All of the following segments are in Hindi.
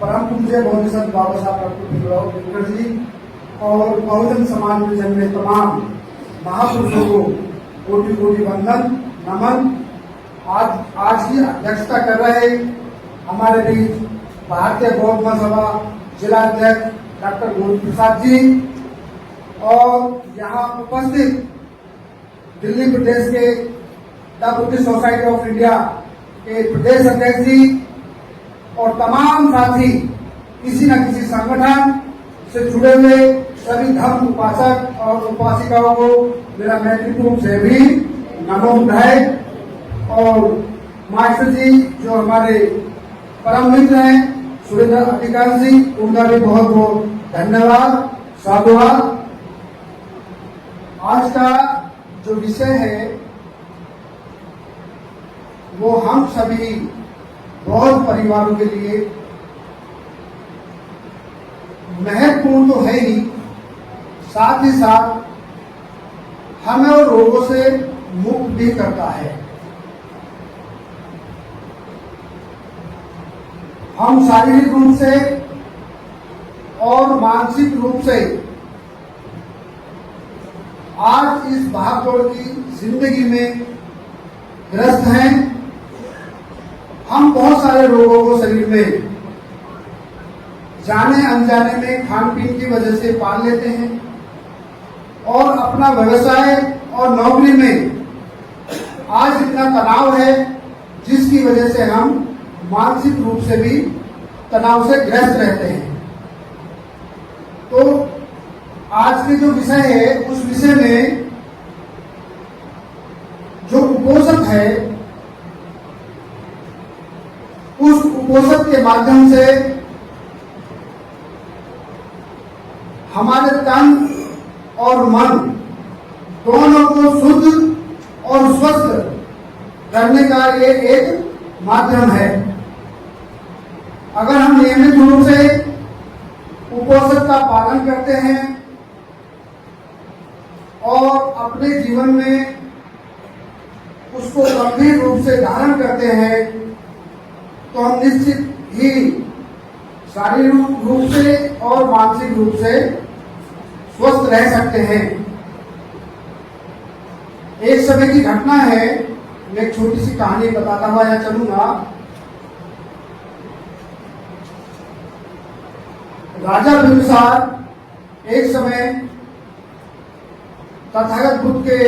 परम पूज्य बहुजन बाबा साहब डॉक्टर अम्बेडकर जी और बहुजन समाज में जन्मे तमाम महापुरुषों को कोटि कोटि वंदन नमन। आज की अध्यक्षता कर रहे हमारे बीच भारतीय बौद्ध महासभा जिला अध्यक्ष डॉक्टर गोविंद प्रसाद जी और यहाँ उपस्थित दिल्ली प्रदेश के the Buddhist society of India के प्रदेश अध्यक्ष जी और तमाम साथी किसी न किसी संगठन से जुड़े हुए सभी धर्म उपासक और उपासिकाओं को मेरा मैत्रीपूर्ण से भी नमो बुधाए। और मास्टर जी जो हमारे परम मित्र हैं सुरेंद्र अधिकारी जी, उनका भी बहुत बहुत धन्यवाद साधुवाद। आज का जो विषय है वो हम सभी बौद्ध परिवारों के लिए महत्वपूर्ण तो है ही, साथ ही साथ हमें और रोगों से मुक्त भी करता है। हम शारीरिक रूप से और मानसिक रूप से आज इस भागदौड़ की जिंदगी में ग्रस्त हैं। हम बहुत सारे रोगों को शरीर में जाने अनजाने में खान पीन की वजह से पाल लेते हैं और अपना व्यवसाय और नौकरी में आज इतना तनाव है जिसकी वजह से हम मानसिक रूप से भी तनाव से ग्रस्त रहते हैं। तो आज के जो विषय है उस विषय में जो कुपोषण है उस कुपोषण के माध्यम से हमारे तन और मन दोनों को शुद्ध और स्वस्थ करने का ये एक माध्यम है। अगर हम नियमित रूप से कुपोषण का पालन करते हैं और अपने जीवन में उसको गंभीर रूप से धारण करते हैं तो हम निश्चित ही शारीरिक रूप से और मानसिक रूप से स्वस्थ रह सकते हैं। एक समय की घटना है, मैं एक छोटी सी कहानी बताता हुआ यहाँ चलूंगा। राजा बिंबिसार एक समय तथागत बुद्ध के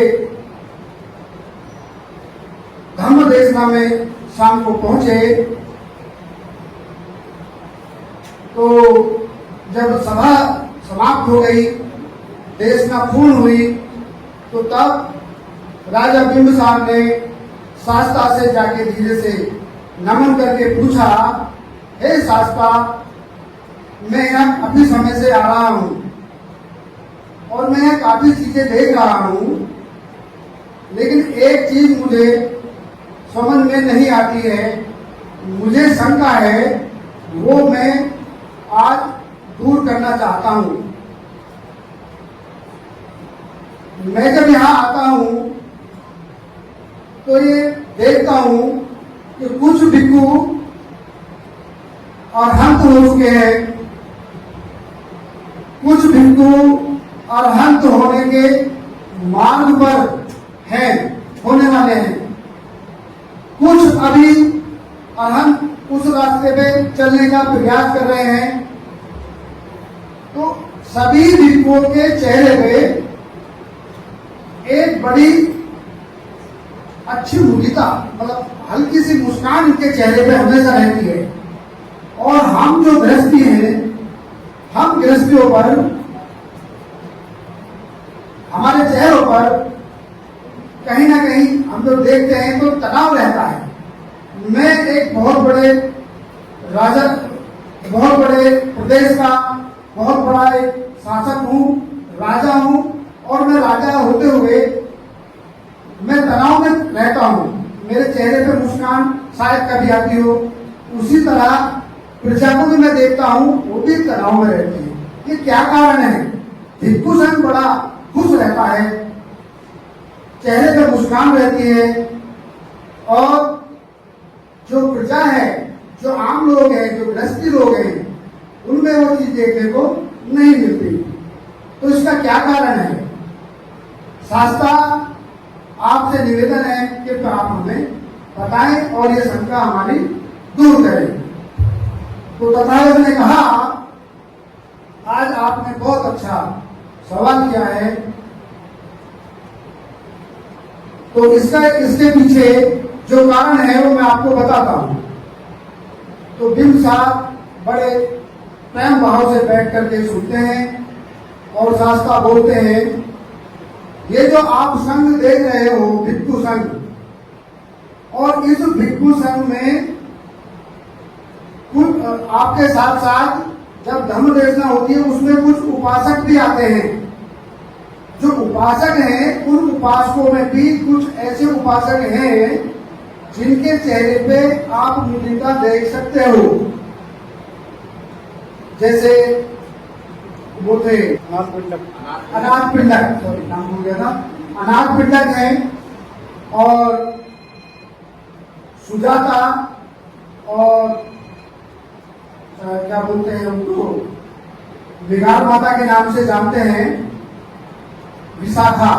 धम्म देशना में शाम को पहुंचे तो जब सभा समाप्त हो गई, देशना पूर्ण हुई, तो तब राजा बिंबिसार ने शास्ता से जाके धीरे से नमन करके पूछा, हे शास्ता, मैं यहाँ काफी समय से आ रहा हूँ और मैं यहाँ काफी चीजें देख रहा हूँ, लेकिन एक चीज मुझे समझ में नहीं आती है, मुझे शंका है, वो मैं आज दूर करना चाहता हूँ। मैं जब यहाँ आता हूँ तो ये देखता हूँ कि कुछ भिक्षु और हंत हो चुके हैं, कुछ भिक्षु और हंत होने के मार्ग पर हैं, होने वाले हैं, कुछ अभी अहंत उस रास्ते पे चलने का प्रयास कर रहे हैं। तो सभी भिक्षुओं के चेहरे पे एक बड़ी अच्छी मुदिता, मतलब हल्की सी मुस्कान इनके चेहरे पे हमेशा रहती है। और हम जो गृहस्थी हैं, हम गृहस्थियों पर, हमारे चेहरों पर कहीं ना कहीं हम लोग देखते हैं तो तनाव रहता है। मैं एक बहुत बड़े राजा, बहुत बड़े प्रदेश का बहुत बड़ा एक शासक हूँ, राजा हूँ, और मैं राजा होते हुए मैं तनाव में रहता हूँ। मेरे चेहरे पे मुस्कान शायद कभी आती हो, उसी तरह प्रजा को भी मैं देखता हूँ, वो भी तनाव में रहती है। ये क्या कारण है? भिक्षु संघ बड़ा खुश रहता है, चेहरे पे मुस्कान रहती है, और जो प्रजा है, जो आम लोग हैं, जो गृहस्थी लोग हैं, चीज देखने को नहीं मिलती। तो इसका क्या कारण है? शास्त्रा आपसे निवेदन है कि तो आप हमें बताएं और ये शंका हमारी दूर करें। तो तथागत ने कहा, आज आपने बहुत अच्छा सवाल किया है। तो इसके पीछे जो कारण है वो मैं आपको बताता हूं। तो बिंब साहब बड़े प्रेम भाव से बैठ करके सुनते हैं और शास्त्रा बोलते हैं, ये जो आप संघ देख रहे हो भिक्षु संघ, और इस भिक्षु संघ में कुछ आपके साथ साथ जब धर्म देशना होती है उसमें कुछ उपासक भी आते हैं। जो उपासक हैं उन उपासकों में भी कुछ ऐसे उपासक हैं जिनके चेहरे पे आप मुद्रिका देख सकते हो। जैसे वो थे अनाथ पिंडक, सॉरी नाम भूल गया था, अनाथ पिंडक है, और सुजाता, और क्या बोलते हैं उनको, विगार माता के नाम से जानते हैं, विशाखा।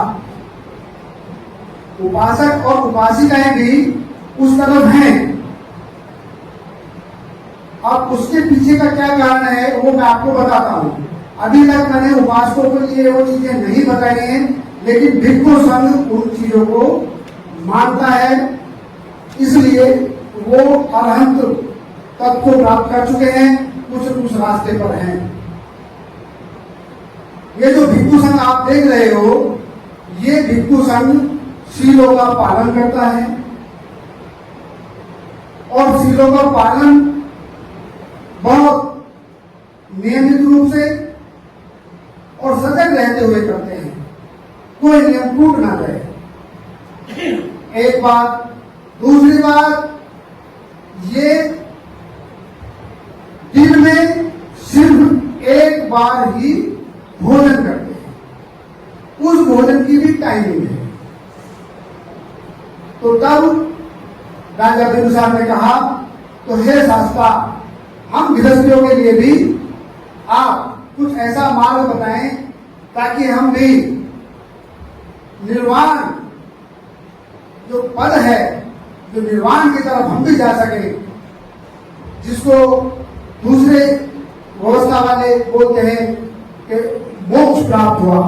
उपासक और उपासिकाएं भी उस तरफ हैं। अब उसके पीछे का क्या कारण है वो मैं आपको बताता हूं। अभी तक मैंने उपासकों को ये वो चीजें नहीं बताई हैं, लेकिन भिक्षु संघ उन चीजों को मानता है, इसलिए वो अरहंत तत्व को प्राप्त कर चुके हैं, कुछ रास्ते पर हैं। ये जो भिक्षु संघ आप देख रहे हो, ये भिक्षु संघ शीलों का पालन करता है, और शीलों का पालन बहुत नियमित रूप से और सजग रहते हुए करते हैं, कोई नियम टूट ना जाए। एक बात। दूसरी बात, ये दिन में सिर्फ एक बार ही भोजन करते हैं, उस भोजन की भी टाइमिंग है। तो तब राजा बिंदुसार ने कहा, तो हे शास्त्रा, हम गृहस्थियों के लिए भी आप कुछ ऐसा मार्ग बताएं ताकि हम भी निर्वाण जो पद है, जो निर्वाण की तरफ हम भी जा सके, जिसको दूसरे व्यवस्था वाले बोलते हैं कि मोक्ष प्राप्त हुआ।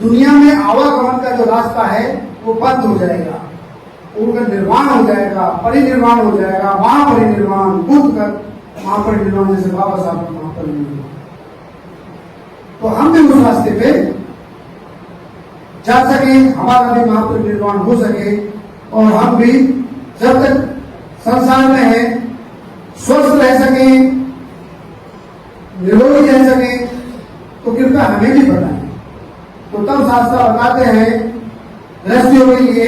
दुनिया में आवागमन का जो रास्ता है वो बंद हो जाएगा, उनका निर्वाण हो जाएगा, परिनिर्वाण हो जाएगा, महापरिनिर्वाण, बुद्ध का महापरिनिर्वाण, जैसे बाबा साहब का महापरिनिर्वाण। तो हम भी उस रास्ते पे जा सके, हमारा भी महापरिनिर्वाण हो सके, और हम भी जब तक संसार में हैं स्वस्थ रह सके, निरोगी रह सके, तो कृपया हमें भी बताएं। तो तब शास्त्र बताते हैं, गृहस्थियों के लिए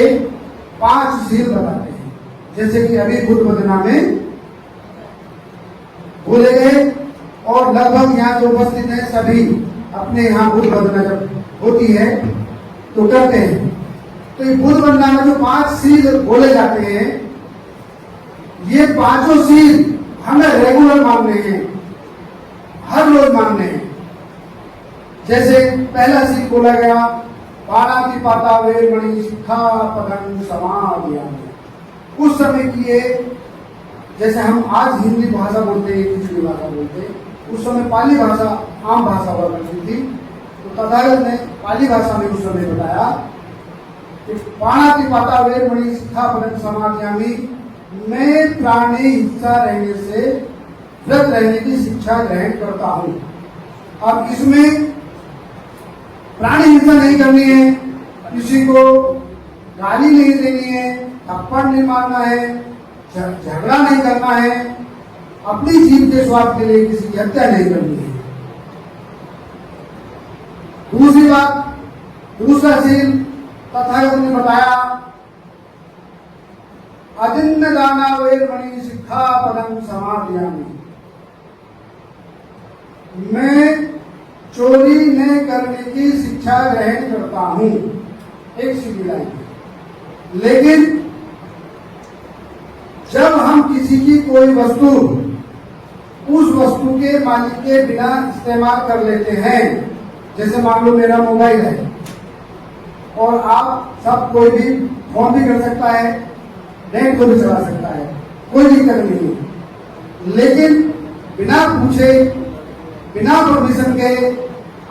5 शील बताते हैं, जैसे कि अभी बुद्ध वंदना में बोले गए, और लगभग यहाँ जो उपस्थित हैं सभी अपने यहाँ बुद्ध वंदना जब होती है तो करते हैं। तो ये बुद्ध वंदना में जो 5 शील बोले जाते हैं, ये 5 शील हमें रेगुलर मानने हैं, हर रोज मानने हैं। जैसे पहला शील बोला गया, पाणातिपाता वेरमणि सिक्खापदं समादयामि। उस समय की ये, जैसे हम आज हिंदी भाषा बोलते हैं, दूसरी भाषा बोलते हैं, उस समय पाली भाषा आम भाषा हुआ करती थी। तो तथागत ने पाली भाषा में उस समय बताया कि पाणातिपाता वेरमणि सिक्खापदं समादयामि, मैं प्राणी हिंसा रहने से व्रत रहने की शिक्षा ग्रहण करता हूं। अब इसमें प्राणी हिंसा नहीं करनी है, किसी को गाली नहीं देनी है, थप्पड़ नहीं मारना है, झगड़ा नहीं करना है, अपनी जीव के स्वार्थ के लिए किसी की हत्या नहीं करनी है। दूसरी बात, दूसरा शील तथागत ने बताया, अदिन्न दाना वेरमणि सिक्खापदं समादयामि, मैं चोरी न करने की शिक्षा ग्रहण करता हूं। एक सीधी लाइन। लेकिन जब हम किसी की कोई वस्तु उस वस्तु के मालिक के बिना इस्तेमाल कर लेते हैं। जैसे मान लो मेरा मोबाइल है और आप सब कोई भी फोन भी कर सकता है, नेट को भी चला सकता है, कोई दिक्कत नहीं है। लेकिन बिना पूछे, बिना परमिशन के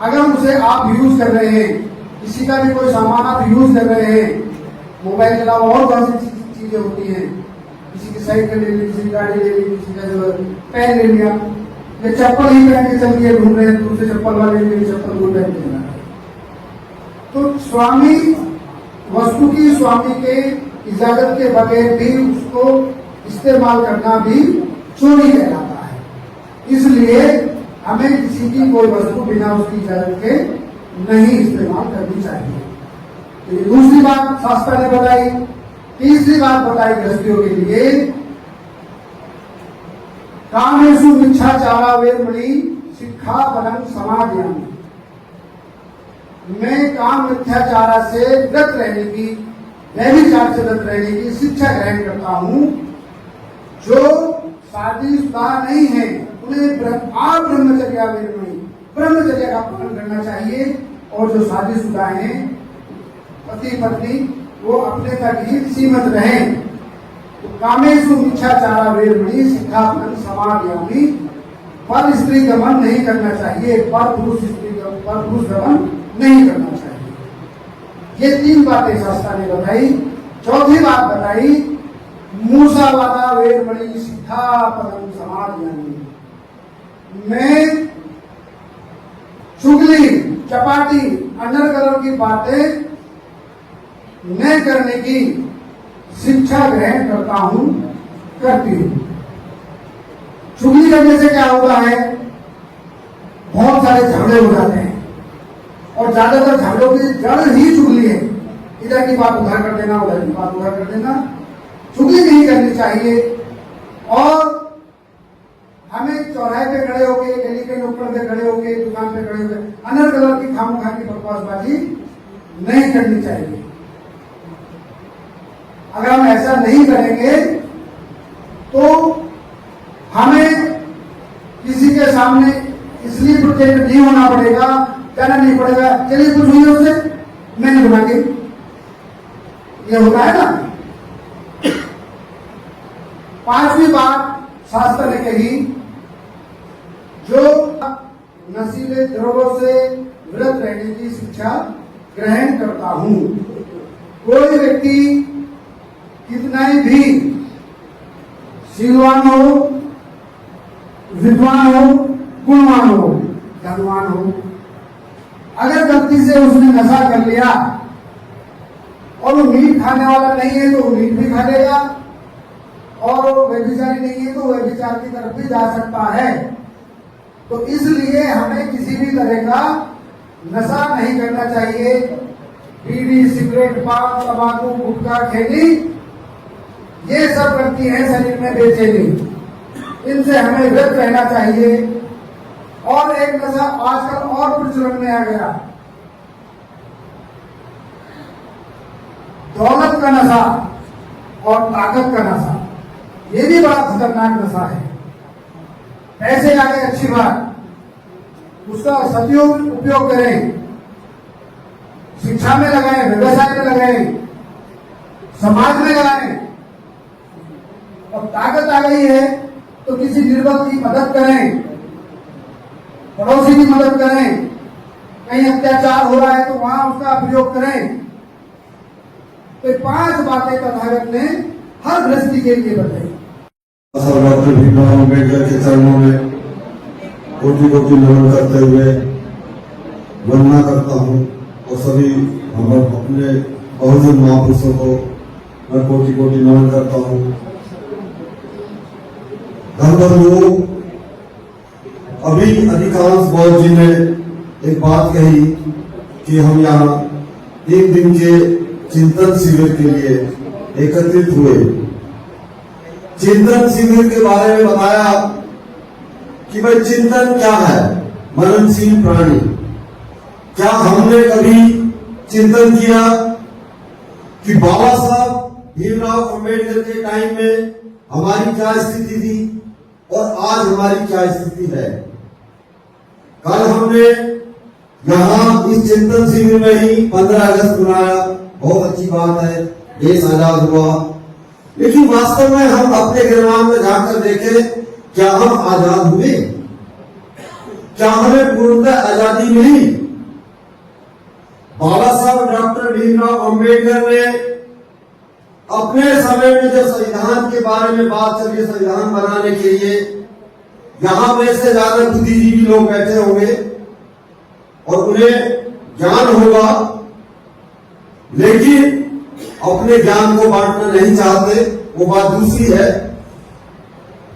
अगर उसे आप यूज कर रहे हैं, किसी का भी कोई सामान आप यूज कर रहे हैं, मोबाइल के अलावा और बहुत सी चीजें होती हैं, किसी की साइकिल ले ली, किसी की गाड़ी ले ली, किसी का जो पेन ले लिया, ये चप्पल ही पहन के चल दिए घूम रहे हैं, दूसरे चप्पल वाले मेरी चप्पल घूम रहे हैं। तो स्वामी वस्तु की स्वामी के इजाजत के बगैर भी उसको इस्तेमाल करना भी चोरी कहलाता है। इसलिए हमें किसी की कोई वस्तु बिना उसकी इजाजत के नहीं इस्तेमाल करनी चाहिए। तो ये दूसरी बात शास्त्र ने बताई। तीसरी बात बताई गृहस्थियों के लिए, कामेषु मिच्छाचारा वेरमणि सिक्खापदं समादयामि। मैं काम मिथ्याचारा से व्रत रहने की, व्यभिचार से व्रत रहने की शिक्षा ग्रहण करता हूं। जो शादीशुदा नहीं है उन्हें ब्रह्मचर्या वेरमणि, ब्रह्मचर्या का पालन करना चाहिए। और जो शादीशुदा हैं, पति पत्नी, वो अपने तक ही सीमित रहें। तो कामेषु मिच्छाचारा वेरमणि सिक्खापदं समादयामि। पर स्त्री गमन नहीं करना चाहिए, पर पुरुष गमन नहीं करना चाहिए। ये तीन बातें शास्त्र ने बताई। चौथी बात बताई, मूसावादा वेरमणि सिक्खापदं समादयामि। मैं चुगली, चपाटी, अनर्गल की बातें न करने की शिक्षा ग्रहण करता हूं, करती हूं। चुगली करने से क्या होता है, बहुत सारे झगड़े हो जाते हैं और ज्यादातर झगड़ों की जड़ ही चुगली है। इधर की बात उधर कर देना, उधर की बात उधर कर देना। चुगली नहीं करनी चाहिए। और हमें चौराहे पे खड़े होके, गली के नुक्कड़ पे खड़े होके, दुकान पे खड़े होके अनर्गल की खामोखा की बकवासबाजी नहीं करनी चाहिए। अगर हम ऐसा नहीं करेंगे तो हमें किसी के सामने इसलिए प्रोटेक्ट नहीं होना पड़ेगा, कहना नहीं पड़ेगा चलिए कुछ हुई उससे, मैंने बना के, ये होता है ना। पांचवी बात शास्त्र ने कही, जो नशीले द्रव्यों से व्रत रहने की शिक्षा ग्रहण करता हूं। कोई व्यक्ति कितना भी शीलवान हो, विद्वान हो, गुणवान हो, धनवान हो, अगर गलती से उसने नशा कर लिया और वो मीट खाने वाला नहीं है तो वो मीट भी खा लेगा, और वो व्यभिचारी नहीं है तो व्यभिचार की तरफ भी जा सकता है। तो इसलिए हमें किसी भी तरह का नशा नहीं करना चाहिए। बीड़ी, सिगरेट, पान, तंबाकू, गुटखा, खैनी, ये सब करती हैं शरीर में बेचैनी, इनसे हमें व्यस्त रहना चाहिए। और एक नशा आजकल और प्रचलन में आ गया, दौलत का नशा और ताकत का नशा। ये भी बड़ा खतरनाक नशा है। पैसे आ गए अच्छी बात, उसका सदुपयोग करें, शिक्षा में लगाएं, व्यवसाय में लगाएं, समाज में लगाएं। और ताकत आ गई है तो किसी निर्बल की मदद करें, पड़ोसी की मदद करें, कहीं अत्याचार हो रहा है तो वहां उसका प्रयोग करें। तो 5 बातें तथागत ने हर गृहस्थी के लिए बताई। डॉक्टर भीमराव अम्बेडकर के चरणों में कोटि कोटि नमन करते हुए वंदना करता हूँ और सभी हम अपने बहुजन महापुरुषों को मैं कोटि कोटि नमन करता हूँ। धर्मबंधुओं, अभी अधिकांश बौद्ध जी ने एक बात कही कि हम यहाँ 3 दिन के चिंतन शिविर के लिए एकत्रित हुए। चिंतन शिविर के बारे में बताया कि भाई चिंतन क्या है, मननशील प्राणी। क्या हमने कभी चिंतन किया कि बाबा साहब भीमराव अम्बेडकर के टाइम में हमारी क्या स्थिति थी और आज हमारी क्या स्थिति है। कल हमने यहाँ इस चिंतन शिविर में ही 15 अगस्त मनाया, बहुत अच्छी बात है, देश आजाद हुआ। लेकिन वास्तव में हम अपने गिरवान में जाकर देखें, क्या हम आजाद हुए? क्या हमें पूर्णतः आजादी मिली? बाबा साहब डॉक्टर भीमराव अंबेडकर ने अपने समय में जब संविधान के बारे में बात चली, संविधान बनाने के लिए, यहां में से ज्यादा बुद्धिजीवी लोग बैठे होंगे और उन्हें ज्ञान होगा, लेकिन अपने ज्ञान को बांटना नहीं चाहते, वो बात दूसरी है।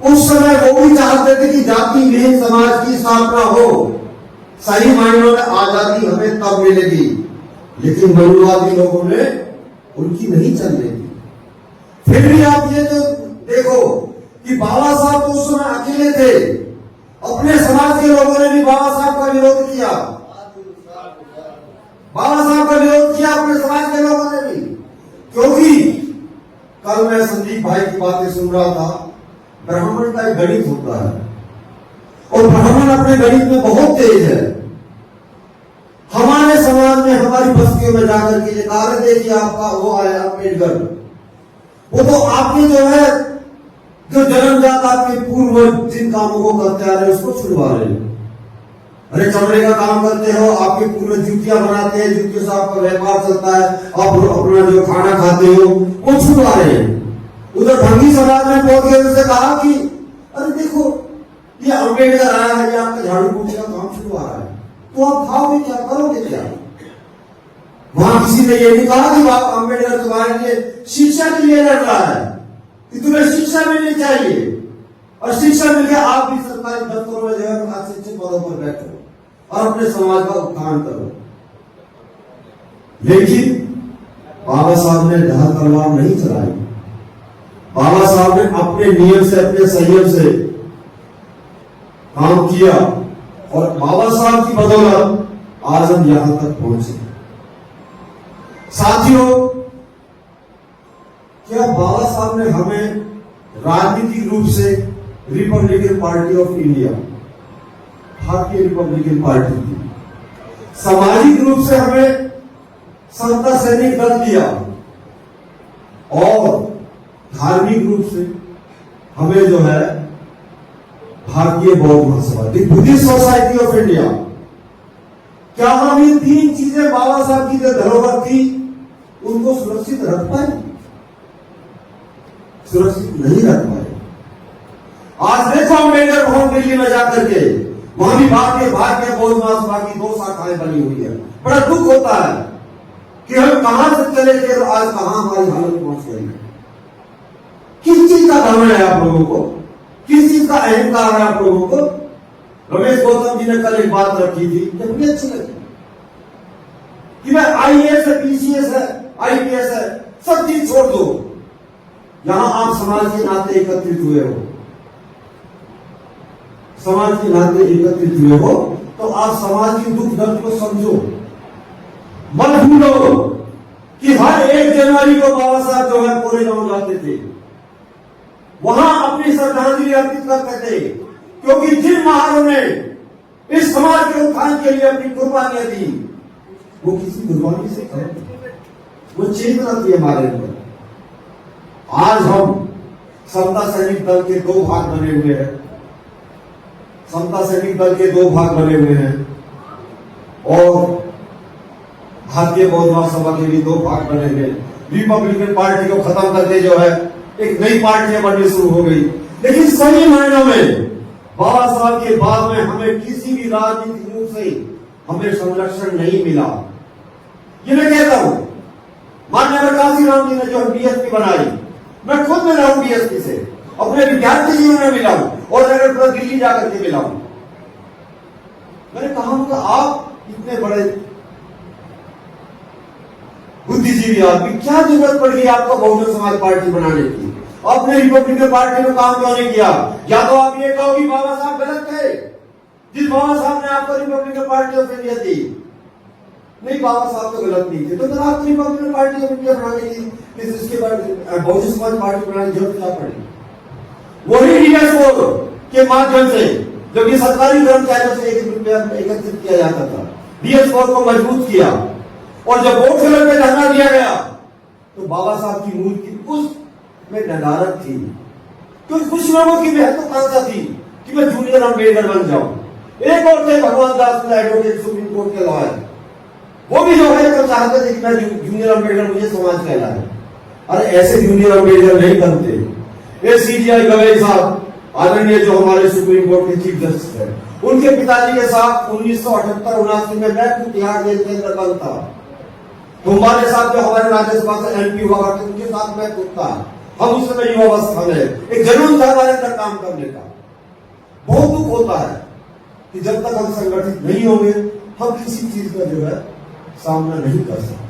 उस समय वो भी चाहते थे कि जाति विहीन समाज की स्थापना हो, सही मायनों में आजादी हमें तब मिलेगी, लेकिन मनुवादी लोगों ने उनकी नहीं चलने दी। फिर भी आप ये तो देखो कि बाबा साहब तो उस समय अकेले थे, अपने समाज के लोगों ने भी बाबा साहब का विरोध किया, बाबा साहब का विरोध किया अपने समाज के लोगों ने भी। क्योंकि कल मैं संदीप भाई की बातें सुन रहा था, ब्राह्मण का एक गणित होता है और ब्राह्मण अपने गणित में बहुत तेज है। हमारे समाज में हमारी बस्तियों में जाकर के ये कार्य देखिए, आपका वो आया अम्बेडकर, वो तो आपके जो है जो जन्मजात आपके पूर्व जिन कामों को करते आ रहे उसको छुड़वा रहे हैं। अरे चमड़े का काम करते हो, आपके पूर्वज जूतियां बनाते हैं, जूतियों से आपका व्यापार चलता है, आप अपना जो खाना खाते हो वो छुड़वा रहे हैं। उधर ढंगी समाज में पहुंच गए, उससे कहा कि अरे देखो ये अम्बेडकर आया है, ये आपका झाड़ू पोछे का काम छुड़वा रहा है, तो आप खाओगे क्या, करोगे क्या? वहां किसी ने ये नहीं कहा कि आप अम्बेडकर तुम्हारे लिए शिक्षा के लिए लड़ रहा है कि तुम्हें शिक्षा मिलनी चाहिए, और शिक्षा मिलकर आप भी सरकारी दफ्तरों में जो है अशिक्षित पदों पर बैठो और अपने समाज का उत्थान करो। लेकिन बाबा साहब ने ढाल तलवार नहीं चलाई। बाबा साहब ने अपने नियम से, अपने संयम से काम किया और बाबा साहब की बदौलत आज हम यहां तक पहुंचे। साथियों, क्या बाबा साहब ने हमें राजनीतिक रूप से रिपब्लिकन पार्टी ऑफ इंडिया, भारतीय रिपब्लिकन पार्टी दी, सामाजिक रूप से हमें समता सैनिक दल दिया और धार्मिक रूप से हमें जो है भारतीय बौद्ध महासभा दी, बुद्धिस्ट सोसाइटी ऑफ इंडिया। क्या हम ये तीन चीजें बाबा साहब की जो धरोहर थी उनको सुरक्षित रख पाए? सुरक्षित नहीं रख पाए। आज देखो अम्बेडकर भवन दिल्ली में जाकर के, वहां भी भारतीय बौद्ध महासभा की 2 शाखाएं बनी हुई है। बड़ा दुख होता है कि हम कहां से चले थे और आज कहां हमारी हालत पहुंच गई। किस चीज का घमंड है आप लोगों को? किस चीज का अहंकार है आप लोगों को? रमेश गौतम जी ने कल एक बात रखी थी, जब मुझे अच्छी लगी कि मैं आईएएस है, पीसीएस है, आईपीएस है, सब चीज छोड़ दो, यहां आप समाज के नाते एकत्रित हुए हो, समाज के नाते एकत्रित हुए हो, तो आप समाज की दुख दर्द को समझो। मत भूलो कि हर 1 जनवरी को बाबा साहब जो है पूरे गांव जाते थे, वहां अपनी श्रद्धांजलि अर्पित करते थे, क्योंकि जिन महारों ने इस समाज के उत्थान के लिए अपनी कुर्बानियां दी, वो किसी कुर्बानी से कम, वो चेतना थी हमारे अंदर। आज हम समता सैनिक दल के 2 भाग बने हुए हैं, समता सैनिक दल के 2 भाग बने हुए हैं और भारतीय बौद्ध महासभा के भी 2 भाग बने हुए। रिपब्लिकन पार्टी को खत्म करके जो है एक नई पार्टियां बननी शुरू हो गई। लेकिन सही मायनों में बाबा साहब के बाद में हमें किसी भी राजनीतिक रूप से हमें संरक्षण नहीं मिला। ये मैं कहता हूं, माननीय काशीराम जी ने जो डीएसपी बनाई, मैं खुद मिला हूं डीएसपी से, अपने विद्यार्थी जीवन में मिला हूं और अगर पूरा दिल्ली जाकर के मिला हूं। मैंने कहा कि आप इतने बड़े बुद्धिजीवी आदमी, क्या जरूरत पड़ गई आपको बहुजन समाज पार्टी बनाने की? आपने रिपब्लिकन पार्टी में काम क्यों नहीं किया? या तो आप ये कहो कि बाबा साहब गलत थे, जिस बाबा साहब ने आपको रिपब्लिकन पार्टी ऑफ इंडिया दी। नहीं, बाबा साहब तो गलत नहीं थे, तो फिर आप रिपब्लिकन पार्टी ऑफ इंडिया बनाने की, इसके बाद बहुजन समाज पार्टी बनाने की जरूरत क्या पड़ी? वही डीएस4 के माध्यम से, जो कि सरकारी कर्मचारियों से 1 रुपया एकत्रित किया जाता था, DS4 को मजबूत किया। और जब वोट फिलर में धरना दिया गया तो बाबा साहब की मूर्ति उसमें नदारत थी, क्योंकि कुछ लोगों की महत्वाकांक्षा थी कि मैं जूनियर अम्बेडकर बन जाऊं। एक और थे भगवान दास एडवोकेट, सुप्रीम कोर्ट के लॉयर, वो भी जो है तो चाहते थे कि मैं जूनियर अम्बेडकर, मुझे समाज कहलाए। अरे ऐसे जूनियर अम्बेडकर नहीं बनते। ये CGI गवई साहब, आदरणीय जो हमारे सुप्रीम कोर्ट के चीफ जस्टिस है, उनके पिताजी के साथ 1978-79 में मैं खुद तिहाड़ जेल के अंदर बंद था। तो हमारे साथ जो हमारे राज्यसभा से MP हुआ करते, उनके साथ मैं खुद था। हम उस समय युवावस्था में एक जुनून था हमारे अंदर काम करने का। बहुत दुख होता है कि जब तक हम संगठित नहीं होंगे हम किसी चीज का जो है सामना नहीं कर सकते।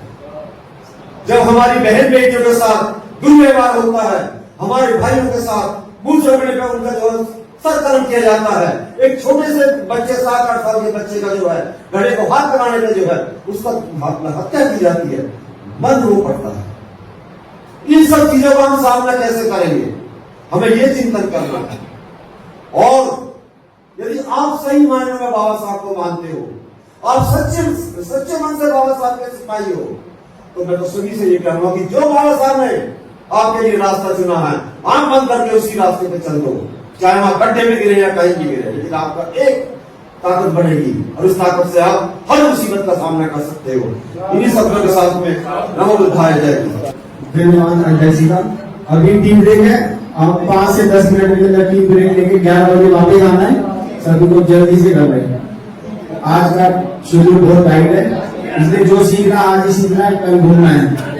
जब हमारी बहन बेटियों के साथ दुर्व्यवहार होता है, हमारे भाइयों के साथ मुंह चौकने पे उनका जो है सरकलम किया जाता है, एक छोटे से बच्चे 7-8 साल के बच्चे का जो है घड़े को हाथ लगाने पे जो है उसका हत्या की जाती है, मन रो पड़ता है। इन सब चीजों का हम सामना कैसे करेंगे, हमें ये चिंतन करना है। और यदि आप सही मायने में बाबा साहब को मानते हो, आप सच्चे मन से बाबा साहब के सिपाही हो, तो मैं तो सभी से ये कहूंगा कि जो बाबा साहब ने आपके लिए रास्ता चुना है, आंख बंद करके उसी रास्ते पे चल दो, चाहे वहां गड्ढे में गिरे या कहीं भी गिरे, लेकिन आपका एक ताकत बढ़ेगी और उस ताकत से आप हर मुसीबत का सामना कर सकते हो। इन्हीं शब्दों के साथ में नमो बुद्धाय जय। धन्यवाद जय श्री राम। अभी टीम ब्रेक है, आप 5 से 10 मिनट के अंदर टीम ब्रेक लेके 11 बजे वापस आना है। सभी को जल्दी से कर रहे हैं। आज का शेड्यूल बहुत टाइट है, इसलिए जो सीखना आज ही सीखना है, कल भूलना है।